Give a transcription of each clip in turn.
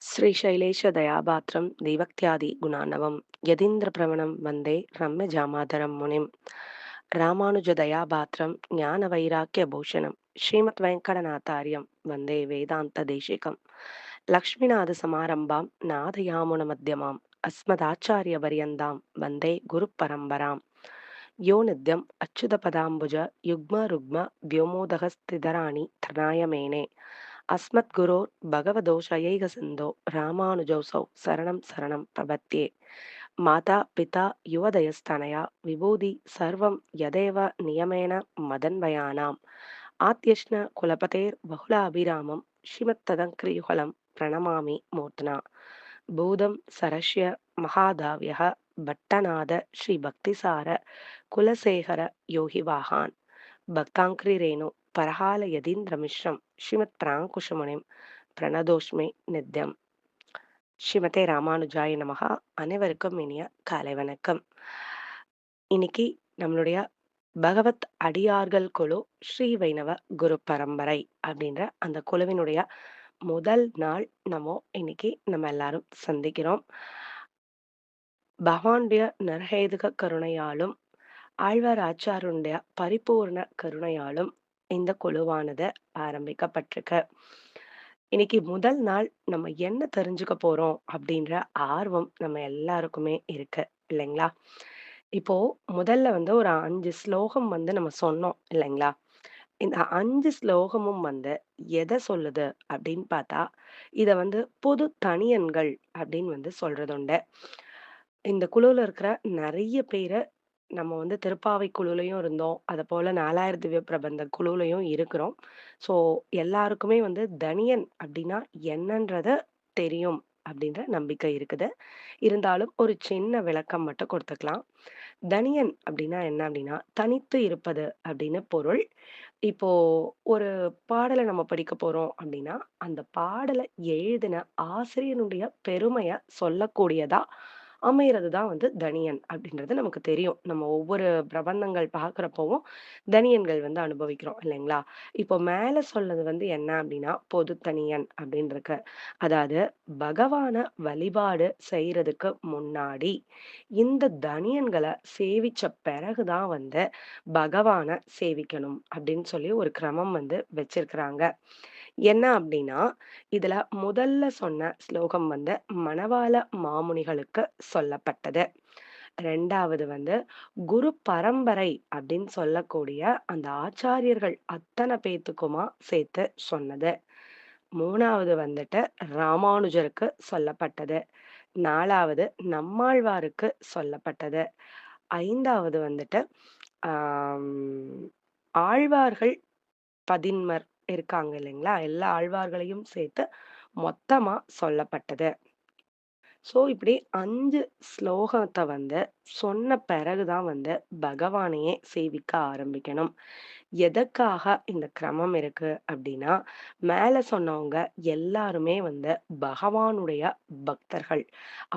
श्रीशैलेशदयापात्रं दैवक्त्यादिगुणार्णवं यतीन्द्रप्रवणं वन्दे रम्यजामातरं मुनिं रामानुजदयापात्रं ज्ञानवैराग्यभूषणं श्रीमद्वेङ्कटनाथार्यं वन्दे वेदान्तदेशिकं लक्ष्मीनाथसमारम्भां नाथयामुनमध्यमाम् अस्मदाचार्यपर्यन्तां वन्दे गुरुपरम्पराम् यो नित्यम् अच्युतपदाम्बुज युग्मरुग्म व्योमोदगस्थितराणि तृणाय मेने अस्मद्गुरोर् भगवदोषयैकसिन्धो रामानुजौसौ शरणं शरणं प्रपद्ये माता पिता युवदयस्तनया विभूति सर्वं यदेव नियमेन मदन्वयानाम् आद्यश्न कुलपतेर्बहुलाभिरामं श्रीमत्तदङ्क्रियुगलं प्रणमामि मूर्ध्ना भूतं सरस्य महादाव्यः भट्टनाद श्रीभक्तिसार कुलशेखर योगिवाहान् भक्ताङ्क्रिरेणु परहाल यतीन्द्रमिश्रं श्रीमत्प्राङ्कुशमुनिं பிரணதோஷ்மே நித்யம். ஸ்ரீமதே ராமானுஜாய நமஹா. அனைவருக்கும் இனிய காலை வணக்கம். இன்னைக்கு நம்மளுடைய பகவத் அடியார்கள் குழு ஸ்ரீ வைணவ குரு பரம்பரை அப்படின்ற அந்த குழுவினுடைய முதல் நாள் இன்னைக்கு நம்ம எல்லாரும் சந்திக்கிறோம். பகவானுடைய நிர்ஹேதுக கருணையாலும் ஆழ்வார் ஆச்சாருடைய பரிபூர்ண கருணையாலும் இந்த குழுவானது ஆரம்பிக்கப்பட்டிருக்கு. இன்னைக்கு முதல் நாள் நம்ம என்ன தெரிஞ்சுக்க போறோம் அப்படின்ற ஆர்வம் நம்ம எல்லாருக்குமே இருக்கு இல்லைங்களா? இப்போ முதல்ல ஒரு 5 ஸ்லோகம் நம்ம சொன்னோம் இல்லைங்களா? இந்த 5 ஸ்லோகமும் எத சொல்லுது அப்படின்னு பார்த்தா, இத பொது தனியன்கள் அப்படின்னு சொல்றதுண்டு. இந்த குழுவுல இருக்கிற நெறைய பேர நம்ம திருப்பாவை குழுலயும் இருந்தோம். அதுபோல 4000 திவ்ய பிரபந்த குழுலயும் இருக்கிறோம். ஸோ எல்லாருக்குமே தனியன் அப்டின்னா என்னன்றத தெரியும் அப்டின்ற நம்பிக்கை இருக்குது. இருந்தாலும் ஒரு சின்ன விளக்கம் மட்டும் குடுத்துக்கலாம். தனியன் அப்டின்னா என்ன அப்டின்னா, தனித்து இருப்பது அப்டின்னு பொருள். இப்போ ஒரு பாடல நம்ம படிக்க போறோம் அப்டின்னா, அந்த பாடல எழுதின ஆசிரியனுடைய பெருமைய சொல்லக்கூடியதா அமையறது தான் தனியன் அப்டின்றது நமக்கு தெரியும். நம்ம ஒவ்வொரு பிரபந்தங்கள் பார்க்குறப்பவும் தனியன்கள் அனுபவிக்கிறோம் இல்லைங்களா? இப்போ மேல சொன்னது என்ன அப்டின்னா, பொது தனியன் அப்டின்னு இருக்கு. அதாவது பகவான வழிபாடு செய்றதுக்கு முன்னாடி, இந்த தனியன்கள சேவிச்ச பிறகு தான் பகவான சேவிக்கணும் அப்டின்னு சொல்லி ஒரு கிரமம் வச்சிருக்கிறாங்க. என்ன அப்டின்னா, இதுல முதல்ல சொன்ன ஸ்லோகம் மணவாள மாமுனிகளுக்கு சொல்லப்பட்டது. 2வது குரு பரம்பரை அப்படின்னு சொல்லக்கூடிய அந்த ஆச்சாரியர்கள் அத்தன பேத்துக்குமா சேர்த்து சொன்னது. 3வது ராமானுஜருக்கு சொல்லப்பட்டது. 4வது நம்மாழ்வாருக்கு சொல்லப்பட்டது. 5வது ஆம், ஆழ்வார்கள் 11 இருக்காங்க இல்லைங்களா? எல்லா ஆழ்வார்களையும் சேர்த்து மொத்தமா சொல்லப்பட்டது. ஸோ இப்படி 5 ஸ்லோகத்த சொன்ன பிறகு தான் பகவானையே சேவிக்க ஆரம்பிக்கணும். எதற்காக இந்த கிரமம் இருக்கு அப்படின்னா, மேல சொன்னவங்க எல்லாருமே பகவானுடைய பக்தர்கள்.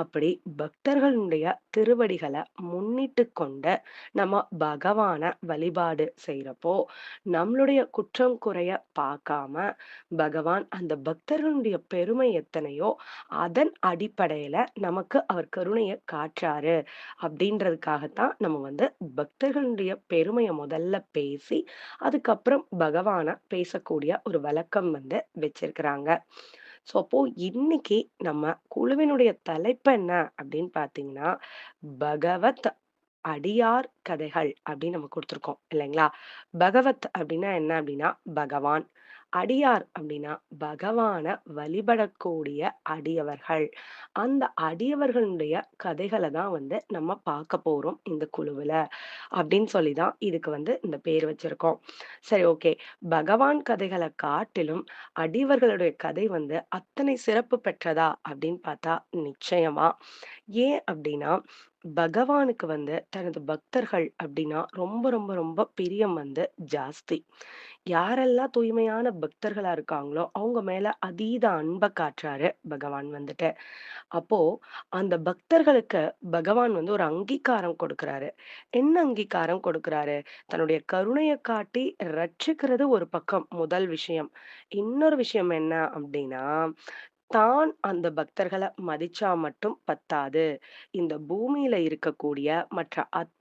அப்படி பக்தர்களுடைய திருவடிகள முன்னிட்டு கொண்டு நம்ம பகவான வழிபாடு செய்றப்போ, நம்மளுடைய குற்றம் குறைய பார்க்காம, பகவான் அந்த பக்தர்களுடைய பெருமை எத்தனையோ, அதன் அடிப்படையில நமக்கு அவர் கருணைய காட்டுறாரு அப்படின்றதுக்காகத்தான் நம்ம பக்தர்களுடைய பெருமைய முதல்ல பேசி, அதுக்கப்புறம் பகவான பேசக்கூடிய ஒரு வழக்கம் வச்சிருக்கிறாங்க. ஸோ அப்போ இன்னைக்கு நம்ம குழுவினுடைய தலைப்பு என்ன அப்படின்னு பார்த்தீங்கன்னா, பகவத் அடியார் கதைகள் அப்படின்னு நம்ம குடுத்துருக்கோம் இல்லைங்களா? பகவத் அப்படின்னா என்ன அப்படின்னா பகவான். அடியார் அப்படின்னா பகவான வழிபடக்கூடிய அடியவர்கள். அந்த அடியவர்களுடைய கதைகள தான் நம்ம பார்க்க போறோம் இந்த குழுவுல. அப்படின்னு சொல்லி தான் இதுக்கு இந்த பேர் வச்சிருக்கோம். சரி, ஓகே. பகவான் கதைகள காட்டிலும் அடியவர்களுடைய கதை அத்தனை சிறப்பு பெற்றதா அப்படின்னு பார்த்தா நிச்சயமா. ஏன் அப்படின்னா, பகவானுக்கு தனது பக்தர்கள் அப்படின்னா ரொம்ப ரொம்ப ரொம்ப பிரியம் ஜாஸ்தி. யாரெல்லாம் தூய்மையான பக்தர்களா இருக்காங்களோ, அவங்க மேல அதீத அன்ப காட்டுறாரு பகவான் வந்துட்டு. அப்போ அந்த பக்தர்களுக்கு பகவான் ஒரு அங்கீகாரம் கொடுக்கிறாரு. என்ன அங்கீகாரம் கொடுக்கிறாரு? தன்னுடைய கருணைய காட்டி ரட்சிக்கிறது ஒரு பக்கம் முதல் விஷயம். இன்னொரு விஷயம் என்ன அப்டின்னா, தான் அந்த பக்தர்கள மதிச்சா மட்டும் பத்தாது. இந்த பூமியில இருக்கக்கூடிய மற்ற அத்தன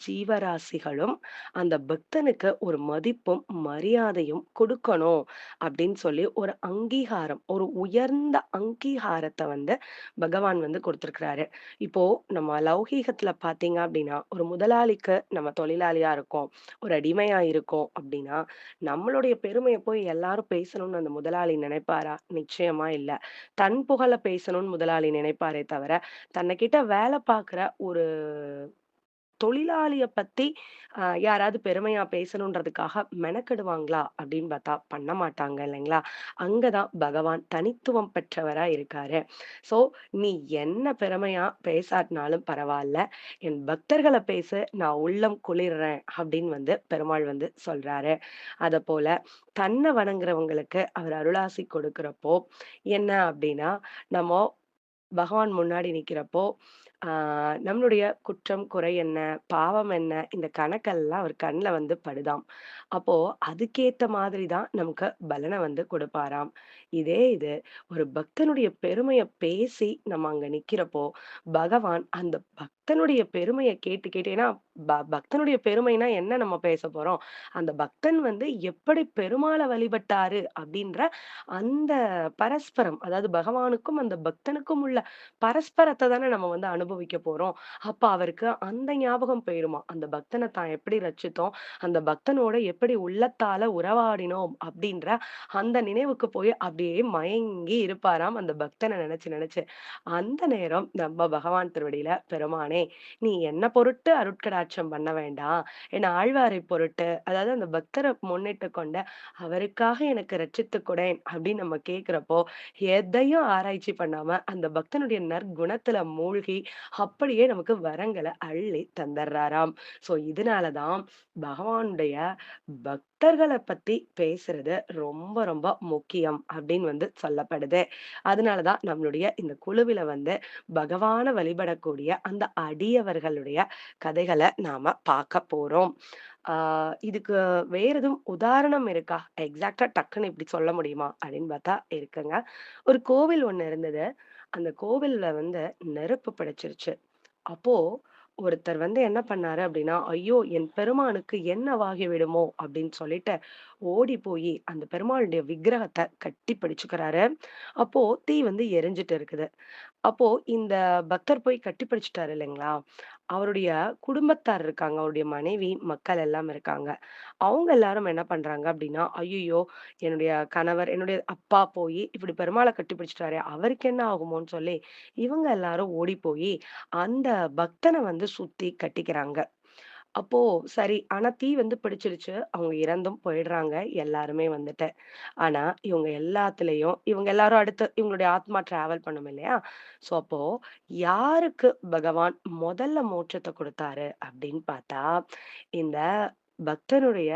ஜீவராசிகளும் அந்த பக்தனுக்கு ஒரு மதிப்பும், மரியாதையும் குடுக்கணும் அப்படின்னு சொல்லி ஒரு அங்கீகாரம், ஒரு உயர்ந்த அங்கீகாரத்த வந்து பகவான் வந்து குடுத்திருக்கிறாரு. இப்போ நம்ம லௌகீகத்துல பார்த்தீங்க அப்படின்னா, ஒரு முதலாளிக்கு நம்ம தொழிலாளியா இருக்கோம், ஒரு அடிமையா இருக்கோம் அப்படின்னா, நம்மளுடைய பெருமைய போய் எல்லாரும் பேசணும்னு அந்த முதலாளி நினைப்பாரா? நிச்சயமா இல்ல. தன் புகழ பேசணும்னு முதலாளி நினைப்பாரே தவிர, தன்னை வேல பார்க்குற ஒரு தொழிலாளிய பத்தி யாராவது பெருமையா பேசணுன்றதுக்காக மெனக்கெடுவாங்களா? அப்படின்னு பார்த்தா பண்ண மாட்டாங்க இல்லைங்களா? அங்க தான் பகவான் தனித்துவம் பெற்றவரா இருக்காரு. ஸோ, "நீ என்ன பெருமையா பேசாட்டினாலும் பரவால்ல. என் பக்தர்கள பேசு, நான் உள்ளம் குளிர்றேன்." அப்படின்னு வந்து பெருமாள் வந்து சொல்றாரு. அதப்போல தன்ன வணங்குறவங்களுக்கு அவர் அருளாசி கொடுக்கிறப்போ, என்ன அப்படின்னா, நம்ம பகவான் முன்னாடி நிக்கிறப்போ, ஆ நம்மளுடைய குற்றம், குறை என்ன? பாவம் என்ன? இந்த கணக்கெல்லாம் அவர் கண்ல வந்து படுதாம். அப்போ அதுக்கேத்த மாதிரி தான் நமக்கு பலன வந்து குடுப்பாராம். இதே இது ஒரு பக்தனுடைய பெருமைய பேசி நம்ம அங்க நிக்கிறப்போ, பகவான் அந்த பக்தனுடைய பெருமைய கேட்டு கேட்டு ஏன்னா பக்தனுடைய பெருமைனா என்ன நம்ம பேச போறோம்? அந்த பக்தன் வந்து எப்படி பெருமாள வழிபட்டாரு? அப்படின்ற அந்த பரஸ்பரம் அதாவது பகவானுக்கும், அந்த பக்தனுக்கும் உள்ள பரஸ்பரத்த தானே நம்ம வந்து அனுபவிக்க போறோம். அப்ப அவருக்கு அந்த ஞாபகம் போயிருமாம். அந்த பக்தன தான் எப்படி ரட்சித்தோம், அந்த பக்தனோட எப்படி உள்ளத்தால உறவாடினோம் அப்படின்ற அந்த நினைவுக்கு போய் அப்படியே மயங்கி இருப்பாராம் அந்த பக்தன நெனச்சு நெனச்சு. அந்த நேரம் நம்ம பகவான் திருவடியில, "பெருமானே, நீ என்ன பொருட்டு அருட்கடாட்சம் பண்ண வேண்டாம். என் ஆழ்வாரை பொருட்டு, அதாவது அந்த பக்தர முன்னிட்டு கொண்டு, அவருக்காக எனக்கு ரட்சித்துக் கொடேன்" அப்படின்னு நம்ம கேட்கிறப்போ, எதையும் ஆராய்ச்சி பண்ணாம அந்த பக்தனுடைய நற்குணத்துல மூழ்கி, அப்படியே நமக்கு வரங்கள அள்ளி தந்தர்றாராம். ஸோ இதனால தான் பகவானுடைய பக்தர்கள பத்தி பேசுறது ரொம்ப ரொம்ப முக்கியம் அப்படின்னு வந்து சொல்லப்படுது. அதனால தான் நம்மளுடைய இந்த குழுவில வந்து பகவான வழிபடக்கூடிய அந்த அடியவர்களுடைய கதைகள நாம பார்க்க போறோம். ஆ இதுக்கு வேற எதுவும் உதாரணம் இருக்கா? எக்ஸாக்ட்டா டக்குன்னு இப்படி சொல்ல முடியுமா? அப்படின்னு பார்த்தா இருக்குங்க. ஒரு கோவில் ஒண்ணு இருந்தது. அந்த கோவில்ல வந்து நெருப்பு பிடிச்சிருச்சு. அப்போ ஒருத்தர் வந்து என்ன பண்ணாரு அப்படின்னா, "ஐயோ! என் பெருமானுக்கு என்னவாகி விடுமோ?" அப்படின்னு சொல்லிட்டு ஓடி போயி அந்த பெருமாளுடைய விக்கிரகத்த கட்டி பிடிச்சுக்கிறாரு. அப்போ தீ வந்து எரிஞ்சுட்டு இருக்குது. அப்போ இந்த பக்தர் போய் கட்டிப்பிடிச்சுட்டாரு இல்லைங்களா? அவருடைய குடும்பத்தார் இருக்காங்க. அவருடைய மனைவி, மக்கள் எல்லாம் இருக்காங்க. அவங்க எல்லாரும் என்ன பண்றாங்க அப்டின்னா, "ஐய்யய்யோ! என்னுடைய கணவர், என்னுடைய அப்பா போயி இப்டி பெருமாள கட்டிப்பிடிச்சுட்டாரே! அவருக்கு என்ன ஆகுமோன்னு" சொல்லி இவங்க எல்லாரும் ஓடி போயி அந்த பக்தன வந்து சுத்தி கட்டிக்கிறாங்க. அப்போ சரி. ஆனா தீ வந்து பிடிச்சிருச்சு. அவங்க இறந்தும் போயிடுறாங்க எல்லாருமே வந்துட்டு. ஆனா இவங்க எல்லாத்துலயும் இவங்க எல்லாரும் அடுத்து இவங்களுடைய ஆத்மா டிராவல் பண்ணும் இல்லையா? ஸோ அப்போ யாருக்கு பகவான் முதல்ல மோட்சத்த குடுத்தாரு அப்படின்னு பார்த்தா, இந்த பக்தனுடைய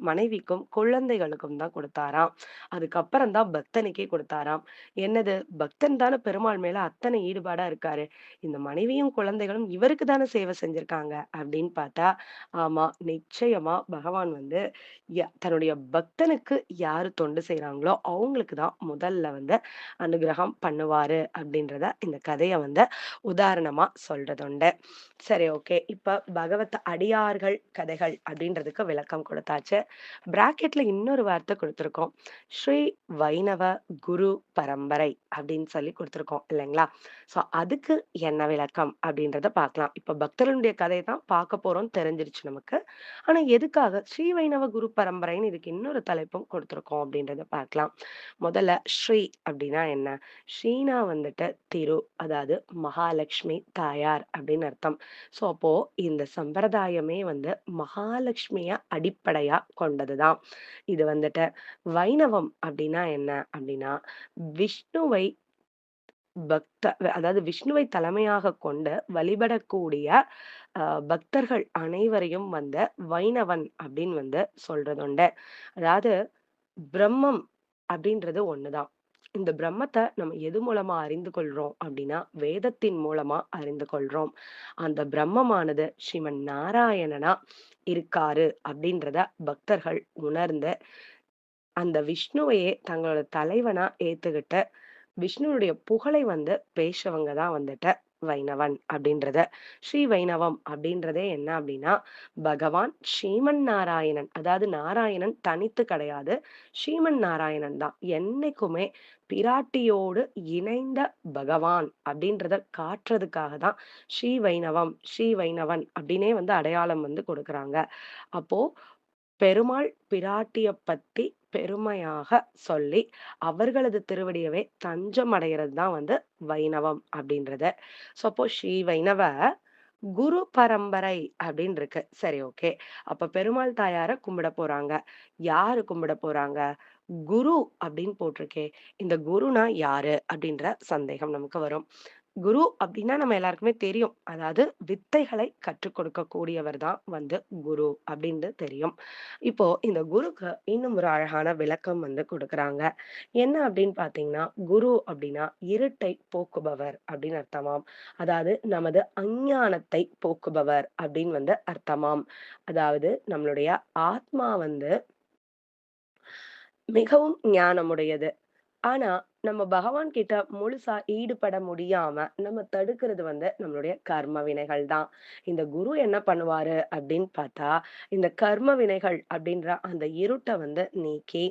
மனைவிக்கும், குழந்தைகளுக்கும் தான் குடுத்தாராம். அதுக்கப்புறம் தான் பக்தனுக்கே குடுத்தாராம். என்னது பக்தன் தான பெருமாள் மேல அத்தனை ஈடுபாடா இருக்காரு. இந்த மனைவியும், குழந்தைகளும் இவருக்கு தானே சேவை செஞ்சிருக்காங்க அப்படின்னு பார்த்தா, ஆமா நிச்சயமா பகவான் வந்து தன்னுடைய பக்தனுக்கு யாரு தொண்டு செய்றாங்களோ, அவங்களுக்கு தான் முதல்ல வந்து அனுக்கிரகம் பண்ணுவாரு அப்படின்றத இந்த கதைய வந்து உதாரணமா சொல்றதுண்டு. சரி ஓகே. இப்ப பகவத் அடியார்கள் கதைகள் அப்படின்றதுக்கு விளக்கம் குடுத்தாச்சு. பிராக்கெட்ல இன்னொரு வார்த்தை குடுத்துருக்கோம். ஸ்ரீ வைணவ குரு பரம்பரை அப்படின்னு சொல்லி குடுத்துருக்கோம் இல்லைங்களா? ஸோ அதுக்கு என்ன விளக்கம் அப்படின்றத பார்க்கலாம். இப்ப பக்தர்களுடைய கதைய தான் பார்க்க போறோம்னு தெரிஞ்சிருச்சு நமக்கு. ஆனா எதுக்காக ஸ்ரீ வைணவ குரு பரம்பரைன்னு இதுக்கு இன்னொரு தலைப்பும் குடுத்துருக்கோம் அப்படின்றத பார்க்கலாம். முதல்ல ஸ்ரீ அப்படின்னா என்ன? ஸ்ரீனா வந்துட்டு திரு, அதாவது மகாலட்சுமி தாயார் அப்படின்னு அர்த்தம். ஸோ அப்போ இந்த சம்பிரதாயமே வந்து மகாலட்சுமிய அடிப்படையா கொண்டதுதான். இது வந்துட்டு வைணவம் அப்படின்னா என்ன? அப்படின்னா விஷ்ணுவை அதாவது விஷ்ணுவை தலைமையாகக் கொண்டு வழிபடக்கூடிய பக்தர்கள் அனைவரையும் வந்து வைணவன் அப்படின்னு வந்து சொல்றதுண்டு. அதாவது பிரம்மம் அப்படின்றது ஒண்ணுதான். இந்த பிரம்மத்த நம்ம எது மூலமா அறிந்து கொள்றோம் அப்படின்னா, வேதத்தின் மூலமா அறிந்து கொள்றோம். அந்த பிரம்மமானது ஸ்ரீமன் நாராயணனா இருக்காரு அப்படின்றத பக்தர்கள் உணர்ந்து அந்த விஷ்ணுவையே தங்களோட தலைவனா ஏத்துக்கிட்டு விஷ்ணுவுடைய புகழை பேசுறவங்க தான் வைணவன் அப்படின்றத. ஸ்ரீ வைணவம் அப்படின்றதே என்ன அப்படின்னா, பகவான் ஸ்ரீமன் நாராயணன். அதாவது நாராயணன் தனித்து கிடையாது. ஸ்ரீமன் நாராயணன் தான். என்னைக்குமே பிராட்டியோடு இணைந்த பகவான் அப்படின்றத காட்டுறதுக்காக தான் ஸ்ரீ வைணவம், ஸ்ரீ வைணவன் அப்படின்னே அடையாளம் கொடுக்குறாங்க. அப்போ பெருமாள் பிராட்டிய பத்தி பெருமையாக சொல்லி, அவர்களது திருவடியவே தஞ்சம் அடையறது தான் வைணவம் அப்படின்றது. சப்போஸ் ஸ்ரீ வைணவ குரு பரம்பரை அப்படின்னு இருக்கு. சரி, ஓகே. அப்ப பெருமாள் தாயார கும்பிட போறாங்க. யாரு கும்பிட போறாங்க? குரு அப்படின்னு போட்டிருக்கே. இந்த குருனா யாரு? அப்படின்ற சந்தேகம் நமக்கு வரும். குரு அப்படின்னா நம்ம எல்லாருக்குமே தெரியும். அதாவது வித்தைகளை கற்றுக் கொடுக்கக்கூடியவர் தான் குரு அப்படின்னு தெரியும். இப்போ இந்த குருக்கு இன்னும் ஒரு அழகான விளக்கம் குடுக்குறாங்க. என்ன அப்படின்னு பார்த்தீங்கன்னா, குரு அப்படின்னா இருட்டை போக்குபவர் அப்படின்னு அர்த்தமாம். அதாவது நமது அஞ்ஞானத்தை போக்குபவர் அப்படின்னு அர்த்தமாம். அதாவது நம்மளுடைய ஆத்மா மிகவும் ஞானமுடையது. ஆனா, நம்ம பகவான் கிட்ட முழுசா ஈடுபட முடியாம, நம்ம தடுக்கிறது நம்மளுடைய கர்ம வினைகள் தான். இந்த குரு என்ன பண்ணுவாரு அப்படின்னு பார்த்தா, இந்த கர்ம வினைகள் அப்படின்ற அந்த இருட்ட நீக்கி,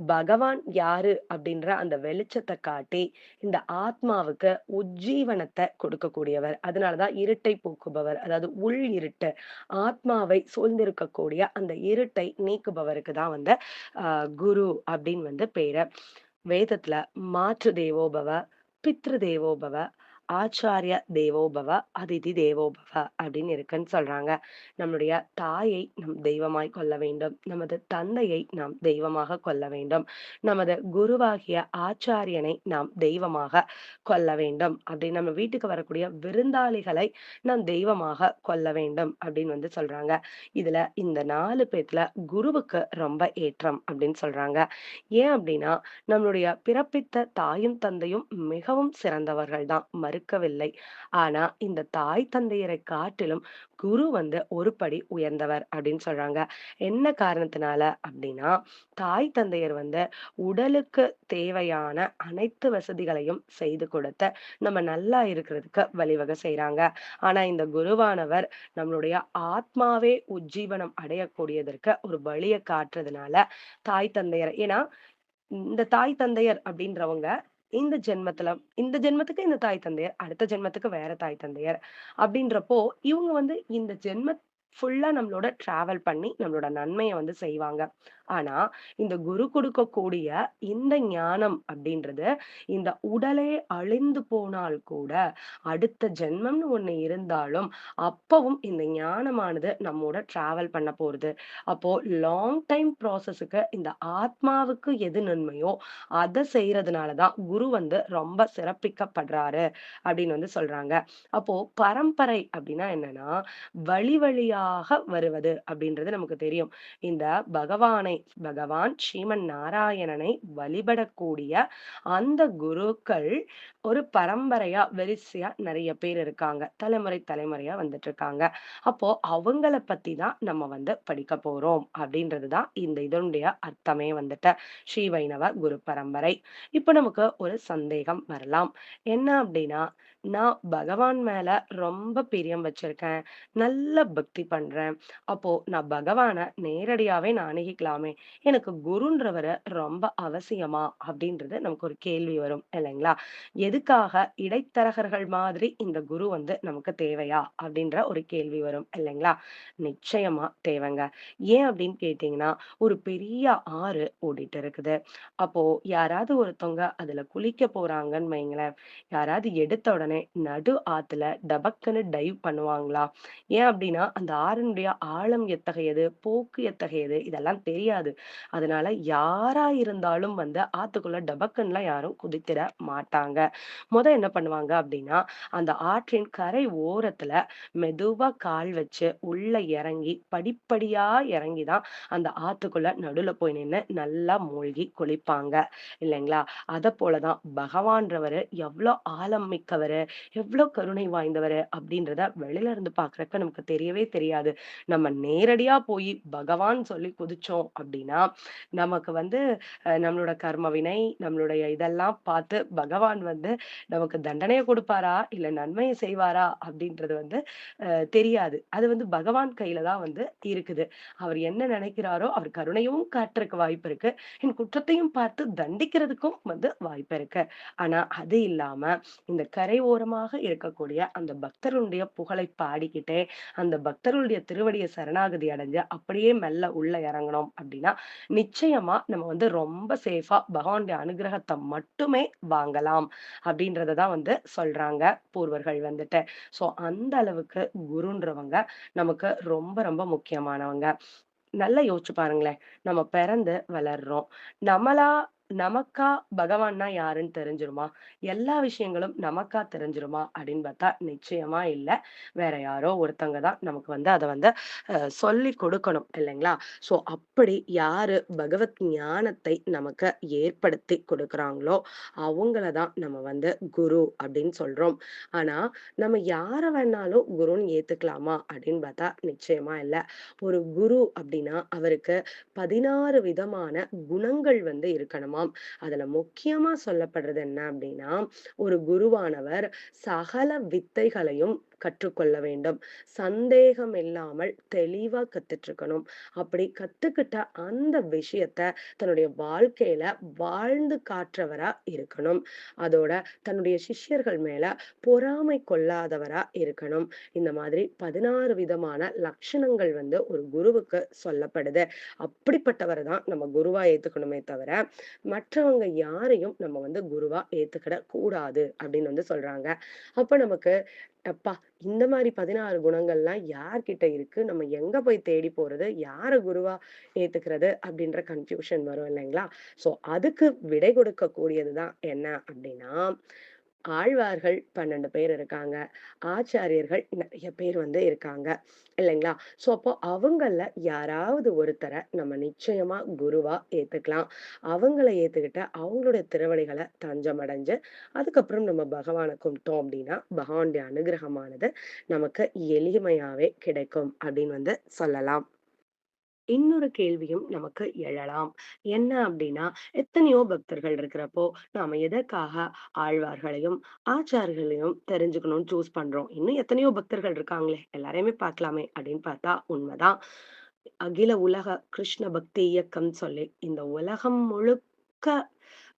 பகவான் யாரு அப்படின்ற அந்த வெளிச்சத்த காட்டி, இந்த ஆத்மாவுக்கு உஜ்ஜீவனத்த கொடுக்கக்கூடியவர். அதனால தான் இருட்டை போக்குபவர். அதாவது உள் இருட்டு. ஆத்மாவை சூழ்ந்திருக்கக்கூடிய அந்த இருட்டை நீக்குபவருக்கு தான் அ குரு அப்படின்னு பேரு. வேதத்துல மாத்ரு தேவோபவ, பித்ரு தேவோபவ, ஆச்சார்ய தேவோபவ, அதிதி தேவோபவ அப்படின்னு இருக்குன்னு சொல்றாங்க. நம்மளுடைய தாயை நம் தெய்வமாய் கொள்ள வேண்டும். நமது தந்தையை நாம் தெய்வமாக கொள்ள வேண்டும். நமது குருவாகிய ஆச்சாரியனை நாம் தெய்வமாக கொள்ள வேண்டும். அப்படி நம்ம வீட்டுக்கு வரக்கூடிய விருந்தாளிகளை நாம் தெய்வமாக கொள்ள வேண்டும் அப்படின்னு சொல்றாங்க. இதுல இந்த 4 பேத்துல குருவுக்கு ரொம்ப ஏற்றம் அப்படின்னு சொல்றாங்க. ஏன் அப்படின்னா, நம்மளுடைய பிறப்பித்த தாயும், தந்தையும் மிகவும் சிறந்தவர்கள் தான், மறுக்கவில்லை. ஆனா, இந்த தாய் தந்தையரை காட்டிலும் குரு ஒரு படி உயர்ந்தவர் அப்படின்னு சொல்றாங்க. என்ன காரணத்தினால அப்படின்னா, தாய் தந்தையர் உடலுக்கு தேவையான அனைத்து வசதிகளையும் செய்து கொடுத்து, நம்ம நல்லா இருக்கிறதுக்கு வழிவகை செய்றாங்க. ஆனா, இந்த குருவானவர் நம்மளுடைய ஆத்மாவே உஜ்ஜீவனம் அடையக்கூடியதற்கு ஒரு வழிய காட்டுறதுனால, தாய் தந்தையர் ஏன்னா இந்த தாய் தந்தையர் அப்படின்றவங்க இந்த ஜென்மத்துக்கு இந்த தாய் தந்தையர், அடுத்த ஜென்மத்துக்கு வேற தாய் தந்தையர். அப்படின்றப்போ, இவங்க இந்த ஃபுல்லா நம்மளோட டிராவல் பண்ணி நம்மளோட நன்மைய செய்வாங்க. ஆனா, இந்த குரு குடுக்கக்கூடிய இந்த ஞானம் அப்படின்றது, இந்த உடலே அழிந்து போனால் கூட, அடுத்த ஜென்மம்னு ஒண்ணு இருந்தாலும், அப்பவும் இந்த ஞானமானது நம்மோட டிராவல் பண்ண போறது. அப்போ லாங் டைம் ப்ராசஸ்க்கு இந்த ஆத்மாவுக்கு எது நன்மையோ, அத செய்றதுனால தான் குரு ரொம்ப சிறப்பிக்கப்படுறாரு அப்படின்னு சொல்றாங்க. அப்போ பரம்பரை அப்படின்னா என்னன்னா, வழி வழியாக வருவது அப்படின்றது நமக்கு தெரியும். இந்த பகவான் ஸ்ரீமன் நாராயணனை வழிபடக்கூடிய அந்த குருக்கள் ஒரு பரம்பரையா, வரிசையா நெறைய பேர் இருக்காங்க. தலைமுறை தலைமுறையா வந்துட்டுருக்காங்க. அப்போ அவங்கள பத்தி தான் நம்ம படிக்க போறோம் அப்படின்றது தான் இந்த இதனுடைய அர்த்தமே ஸ்ரீ வைணவ குரு பரம்பரை. இப்ப நமக்கு ஒரு சந்தேகம் வரலாம். என்ன அப்படின்னா, நான் பகவான் மேல ரொம்ப பிரியம் வச்சிருக்கேன். நல்ல பக்தி பண்றேன். அப்போ நான் பகவான நேரடியாவே நான் அணுகிக்கலாமே! எனக்கு குருன்றவரு ரொம்ப அவசியமா? அப்படின்றது நமக்கு ஒரு கேள்வி வரும் இல்லைங்களா? எதுக்காக இடைத்தரகர்கள் மாதிரி இந்த குரு நமக்கு தேவையா? அப்படின்ற ஒரு கேள்வி வரும் இல்லைங்களா? நிச்சயமா தேவைங்க. ஏன் அப்படின்னு கேட்டீங்கன்னா, ஒரு பெரிய ஆறு ஓடிட்டு இருக்குது. அப்போ யாராவது ஒருத்தவங்க அதுல குளிக்க போறாங்கன்னு வைங்களேன், யாராவது எடுத்த உடனே நடு ஆத்துல டபக்குன்னு டைவ் பண்ணுவாங்களா? ஏன் அப்படின்னா, அந்த ஆறினுடைய ஆழம் எத்தகையது, போக்கு எத்தகையது இதெல்லாம் தெரியாது. அதனால யாரா இருந்தாலும் ஆத்துக்குள்ள டபக்குன்னுலாம் யாரும் குதித்திட மாட்டாங்க. என்ன பண்ணுவாங்க அப்படின்னா, அந்த ஆற்றின் கரை ஓரத்துல மெதுவா கால் வச்சு உள்ள இறங்கி, படிப்படியா இறங்கி தான் அந்த ஆத்துக்குள்ள நடுவுல போய் நின்னு நல்லா மூழ்கி குளிப்பாங்க. இல்லைங்களா? அதப்போல தான் பகவான்றவரு எவ்ளோ ஆழம் மிக்கவரு, எவ்ளோ கருணை வாய்ந்தவரு அப்படின்றத வெளியில இருந்து பார்க்கறக்கு நமக்கு தெரியவே தெரியாது. தெரியாது. நம்ம நேரடியா போயி பகவான் சொல்லி குதிச்சோம் அப்டின்னா, நமக்கு வந்து நம்மளோட கர்ம வினை, நம்மளுடைய இதெல்லாம் பார்த்து பகவான் வந்து நமக்கு தண்டனைய குடுப்பாரா? இல்ல நன்மைய செய்வாரா? அப்டின்றது வந்து தெரியாது. அது வந்து பகவான் கையில தான் வந்து இருக்குது. அவர் என்ன நெனைக்கிறாரோ, அவர் கருணையும் காட்டுறக்கு வாய்ப்பு இருக்கு. என் குற்றத்தையும் பார்த்து தண்டிக்கிறதுக்கும் வந்து வாய்ப்பு இருக்கு. ஆனா, அது இல்லாம இந்த கரை ஓரமாக இருக்கக்கூடிய அந்த பக்தருடைய புகழை பாடிக்கிட்டே, அந்த பக்தர்களுடைய திருவடிய சரணாகதி அடைஞ்சு, அப்படியே மெல்ல உள்ள இறங்குனோம் அப்படின்னா, நிச்சயமா நம்ம வந்து ரொம்ப சேஃபா பகவானுடைய அனுகிரகத்த மட்டுமே வாங்கலாம். அப்படின்றத தான் வந்து சொல்றாங்க பூர்வர்கள் வந்துட்டு. ஸோ அந்த அளவுக்கு குருன்றவங்க நமக்கு ரொம்ப ரொம்ப முக்கியமானவங்க. நல்லா யோசிச்சு பாருங்களேன். நம்ம பிறந்து வளர்றோம். நம்மளா நமக்கா பகவான்னா யாருன்னு தெரிஞ்சிருமா? எல்லா விஷயங்களும் நமக்கா தெரிஞ்சிருமா? அப்படின்னு பார்த்தா நிச்சயமா இல்ல. வேற யாரோ ஒருத்தவங்க தான் நமக்கு வந்து அத வந்து சொல்லிக் கொடுக்கணும் இல்லைங்களா? ஸோ அப்படி யாரு பகவத் ஞானத்தை நமக்கு ஏற்படுத்தி கொடுக்குறாங்களோ, அவங்கள தான் நம்ம வந்து குரு அப்படின்னு சொல்றோம். ஆனா, நம்ம யார வேணாலும் குருன்னு ஏத்துக்கலாமா? அப்படின்னு பார்த்தா நிச்சயமா இல்ல. ஒரு குரு அப்படின்னா, அவருக்கு 16 விதமான குணங்கள் வந்து இருக்கணுமாம். அதுல முக்கியமா சொல்லப்படுறது என்ன அப்படின்னா, ஒரு குருவானவர் சகல வித்தைகளையும் கற்றுக்கொள்ள வேண்டும். சந்தேகம் இல்லாமல் தெளிவா கத்துட்ருக்கணும். அப்படி கத்துக்கிட்ட அந்த விஷயத்த தன்னுடைய வாழ்க்கையில வாழ்ந்து காட்டுறவரா இருக்கணும். அதோட தன்னுடைய சிஷ்யர்கள் மேல பொறாமை கொள்ளாதவரா இருக்கணும். இந்த மாதிரி 16 விதமான லட்சணங்கள் வந்து ஒரு குருவுக்கு சொல்லப்படுது. அப்படிப்பட்டவர தான் நம்ம குருவா ஏத்துக்கணுமே தவிர, மற்றவங்க யாரையும் நம்ம வந்து குருவா ஏத்துக்கிட கூடாது அப்படின்னு வந்து சொல்றாங்க. அப்ப நமக்கு அப்பா! இந்த மாரி 16 குணங்கள்லாம் யார்கிட்ட இருக்கு? நம்ம எங்க போய் தேடி போறது? யார குருவா ஏத்துக்கிறது? அப்படின்ற கன்ஃப்யூஷன் வரும் இல்லைங்களா? ஸோ அதுக்கு விடை கொடுக்கக்கூடியது தான் என்ன அப்படின்னா, ஆழ்வார்கள் 12 பேர் இருக்காங்க. ஆச்சாரியர்கள் நெறைய பேர் வந்து இருக்காங்க. இல்லைங்களா? ஸோ அப்போ அவங்கள்ல யாராவது ஒருத்தர நம்ம நிச்சயமா குருவா ஏத்துக்கலாம். அவங்கள ஏத்துக்கிட்டு அவங்களுடைய திருவடிகள தஞ்சம் அடைஞ்சு, அதுக்கப்புறம் நம்ம பகவான கும்பிட்டோம் அப்படின்னா, பகவானுடைய அனுகிரகமானது நமக்கு எளிமையாவே கிடைக்கும் அப்படின்னு வந்து சொல்லலாம். இன்னொரு கேள்வியும் நமக்கு எழலாம். என்ன அப்டின்னா, எத்தனையோ பக்தர்கள் இருக்கிறப்போ, நாம எதற்காக ஆழ்வார்களையும், ஆச்சார்களையும் தெரிஞ்சுக்கணும்னு சூஸ் பண்றோம். இன்னும் எத்தனையோ பக்தர்கள் இருக்காங்களே! எல்லாரையுமே பார்க்கலாமே! அப்டின்னு பார்த்தா உண்மதான். அகில உலக கிருஷ்ண பக்தி இயக்கம் சொல்லி, இந்த உலகம் முழுக்க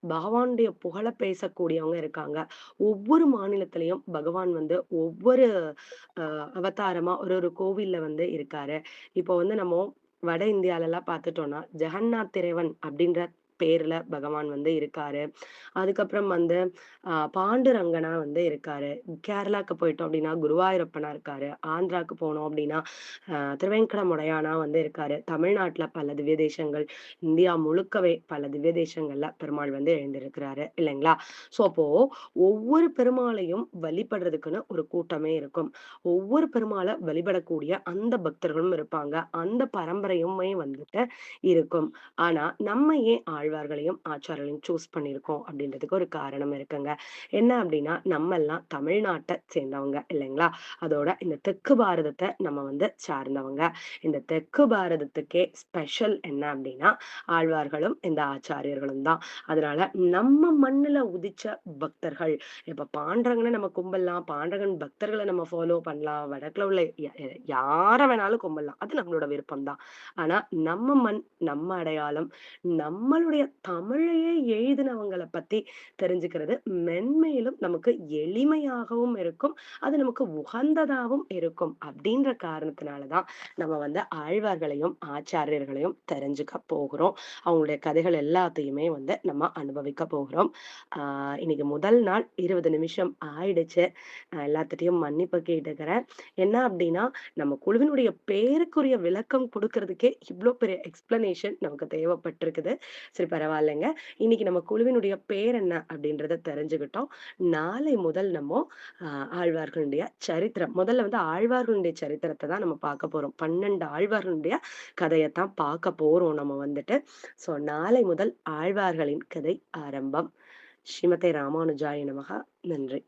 பகவானுடைய புகழ பேசக்கூடியவங்க இருக்காங்க. ஒவ்வொரு மாநிலத்திலயும் பகவான் வந்து ஒவ்வொரு அ அவதாரமா ஒரு கோவில்ல வந்து இருக்காரு. இப்போ வந்து நம்ம வட இந்தியாலலாம் பார்த்துட்டோம்னா, ஜெகந்நாத் இறைவன் அப்படின்ற பேர்ல பகவான் வந்து இருக்காரு. அதுக்கப்புறம் வந்து பாண்டுரங்கனா வந்து இருக்காரு. கேரளாக்கு போயிட்டோம் அப்படின்னா, குருவாயூரப்பனா இருக்காரு. ஆந்திராக்கு போனோம் அப்படின்னா, திருவேங்கடமுடையானா வந்து இருக்காரு. தமிழ்நாட்டுல பல திவ்ய தேசங்கள், இந்தியா முழுக்கவே பல திவ்ய தேசங்கள்ல பெருமாள் வந்து எழுந்திருக்கிறாரு இல்லைங்களா? ஸோ அப்போ ஒவ்வொரு பெருமாளையும் வழிபடுறதுக்குன்னு ஒரு கூட்டமே இருக்கும். ஒவ்வொரு பெருமாள வழிபடக்கூடிய அந்த பக்தர்களும் இருப்பாங்க. அந்த பரம்பரையுமே வந்துட்டு இருக்கும். ஆனா, நம்ம ஏன் ஆழ்வார்களையும், ஆச்சார்களையும் சூஸ் பண்ணியிருக்கோம் அப்படின்றதுக்கு ஒரு காரணம் இருக்குங்க. என்ன அப்படின்னா, நம்மல்லாம் தமிழ்நாட்ட சேர்ந்தவங்க இல்லைங்களா? அதோட இந்த தெற்கு பாரதத்த நம்ம வந்து சார்ந்தவங்க. இந்த தெற்கு பாரதத்துக்கே ஸ்பெஷல் என்ன அப்படின்னா, ஆழ்வார்களும், இந்த ஆச்சாரியர்களும் தான். அதனால நம்ம மண்ணுல உதிச்ச பக்தர்கள், இப்ப பாண்டுரங்கன நம்ம கும்பிடலாம். பாண்டுரங்கன் பக்தர்கள நம்ம ஃபாலோ பண்ணலாம். வடக்குல உள்ள யார வேணாலும் கும்பிடலாம். அது நம்மளோட விருப்பம் தான். ஆனா, நம்ம மண், நம்ம அடையாளம், நம்மளுடைய தமிழையே எழுதினவங்கள பத்தி தெரிஞ்சுக்கிறது மென்மேலும் நமக்கு எளிமையாகவும் இருக்கும். அது நமக்கு உகந்ததாவும் இருக்கும். அப்படின்ற காரணத்தினால தான் நம்ம வந்து ஆழ்வார்களையும், ஆச்சாரியர்களையும் தெரிஞ்சுக்க போகிறோம். அவங்களுடைய கதைகள் எல்லாத்தையுமே வந்து நம்ம அனுபவிக்க போகிறோம். ஆ இன்னைக்கு முதல் நாள் 20 நிமிஷம் ஆயிடுச்சு. எல்லாத்துட்டயும் மன்னிப்பு கேட்டுக்கிறேன். என்ன அப்டின்னா, நம்ம குழுவினுடைய பேருக்குரிய விளக்கம் குடுக்குறதுக்கே இவ்ளோ பெரிய எக்ஸ்ப்ளனேஷன் நமக்கு தேவைப்பட்டிருக்குது. சரி பரவாயில்லங்க. இன்னைக்கு நம்ம குழுவினுடைய பேர் என்ன அப்டின்றத தெரிஞ்சுக்கிட்டோம். நாளை முதல் நம்மோ அ ஆழ்வார்களுடைய சரித்திரம் முதல்ல வந்து ஆழ்வார்களுடைய சரித்திரத்த தான் நம்ம பார்க்க போறோம். 12 ஆழ்வார்களுடைய கதையத்தான் பார்க்க போறோம் நம்ம வந்துட்டு. ஸோ நாளை முதல் ஆழ்வார்களின் கதை ஆரம்பம். ஸ்ரீமதே ராமானுஜாய நமஹ. நன்றி.